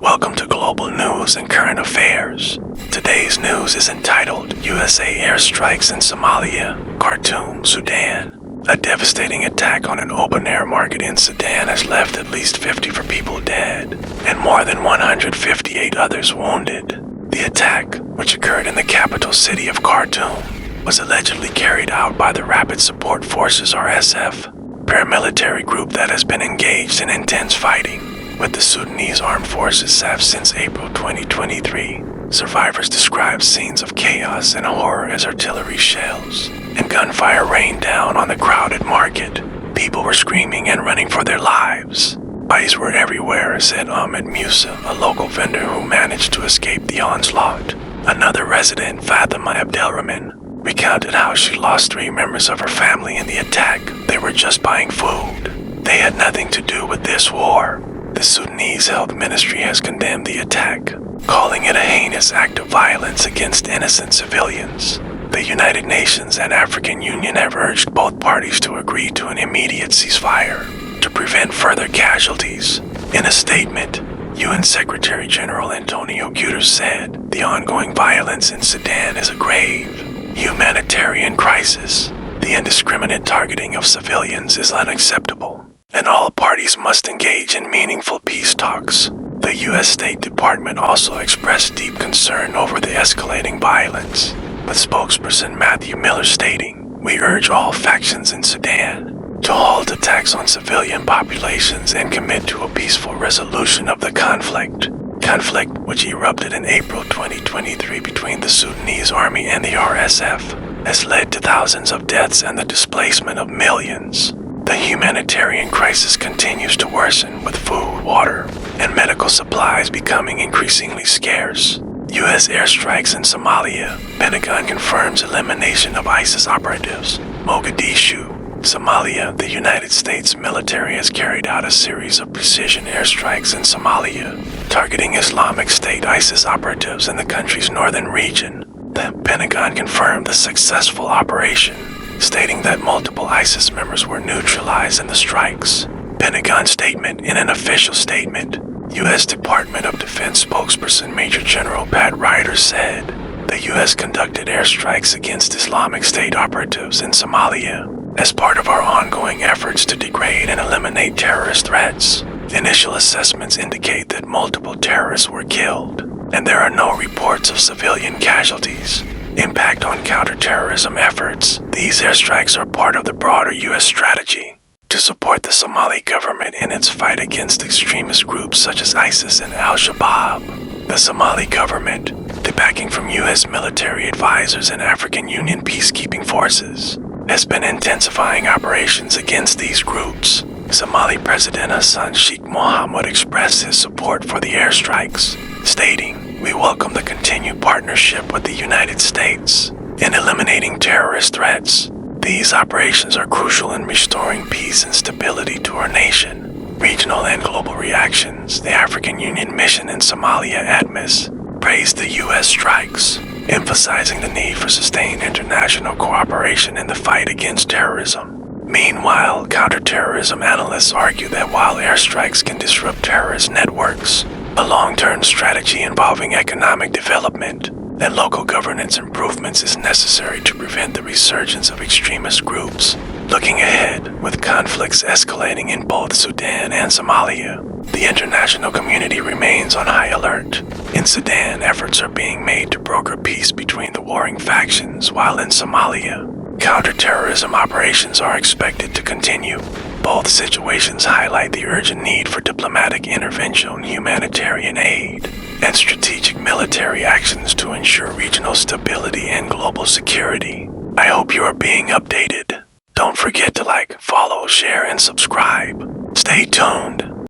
Welcome to Global News and Current Affairs. Today's news is entitled USA Airstrikes in Somalia, Khartoum, Sudan. A devastating attack on an open-air market in Sudan has left at least 54 people dead and more than 158 others wounded. The attack, which occurred in the capital city of Khartoum, was allegedly carried out by the Rapid Support Forces (RSF), paramilitary group that has been engaged in intense fighting with the Sudanese armed forces SAF since April 2023. Survivors described scenes of chaos and horror as artillery shells and gunfire rained down on the crowded market. People were screaming and running for their lives. Bodies were everywhere, said Ahmed Musa, a local vendor who managed to escape the onslaught. Another resident, Fatima Abdelrahman, recounted how she lost 3 members of her family in the attack. They were just buying food. They had nothing to do with this war. The Sudanese Health Ministry has condemned the attack, calling it a heinous act of violence against innocent civilians. The United Nations and African Union have urged both parties to agree to an immediate ceasefire to prevent further casualties. In a statement, UN Secretary General Antonio Guterres said the ongoing violence in Sudan is a grave humanitarian crisis. The indiscriminate targeting of civilians is unacceptable, and all parties must engage in meaningful peace talks. The U.S. State Department also expressed deep concern over the escalating violence, with spokesperson Matthew Miller stating, "We urge all factions in Sudan to halt attacks on civilian populations and commit to a peaceful resolution of the conflict." Conflict, which erupted in April 2023 between the Sudanese army and the RSF, has led to thousands of deaths and the displacement of millions. The humanitarian crisis continues to worsen, with food, water, and medical supplies becoming increasingly scarce. U.S. airstrikes in Somalia. Pentagon confirms elimination of ISIS operatives. Mogadishu, Somalia. The United States military has carried out a series of precision airstrikes in Somalia, targeting Islamic State ISIS operatives in the country's northern region. The Pentagon confirmed the successful operation, stating that multiple ISIS members were neutralized in the strikes. Pentagon statement. In an official statement, U.S. Department of Defense spokesperson Major General Pat Ryder said the U.S. conducted airstrikes against Islamic State operatives in Somalia as part of our ongoing efforts to degrade and eliminate terrorist threats. Initial assessments indicate that multiple terrorists were killed, and there are no reports of civilian casualties. Impact on counterterrorism efforts. These airstrikes are part of the broader U.S. strategy to support the Somali government in its fight against extremist groups such as ISIS and Al-Shabaab. The Somali government, the backing from U.S. military advisors and African Union peacekeeping forces, has been intensifying operations against these groups. Somali President Hassan Sheikh Mohamud expressed his support for the airstrikes, stating, "We welcome the continued partnership with the United States in eliminating terrorist threats. These operations are crucial in restoring peace and stability to our nation." Regional and global reactions. The African Union mission in Somalia, ATMIS, praised the U.S. strikes, emphasizing the need for sustained international cooperation in the fight against terrorism. Meanwhile, counterterrorism analysts argue that while airstrikes can disrupt terrorist networks, a long-term strategy involving economic development and local governance improvements is necessary to prevent the resurgence of extremist groups. Looking ahead, with conflicts escalating in both Sudan and Somalia, the international community remains on high alert. In Sudan, efforts are being made to broker peace between the warring factions, while in Somalia, counterterrorism operations are expected to continue. Both situations highlight the urgent need for diplomatic intervention, humanitarian aid, and strategic military actions to ensure regional stability and global security. I hope you are being updated. Don't forget to like, follow, share, and subscribe. Stay tuned.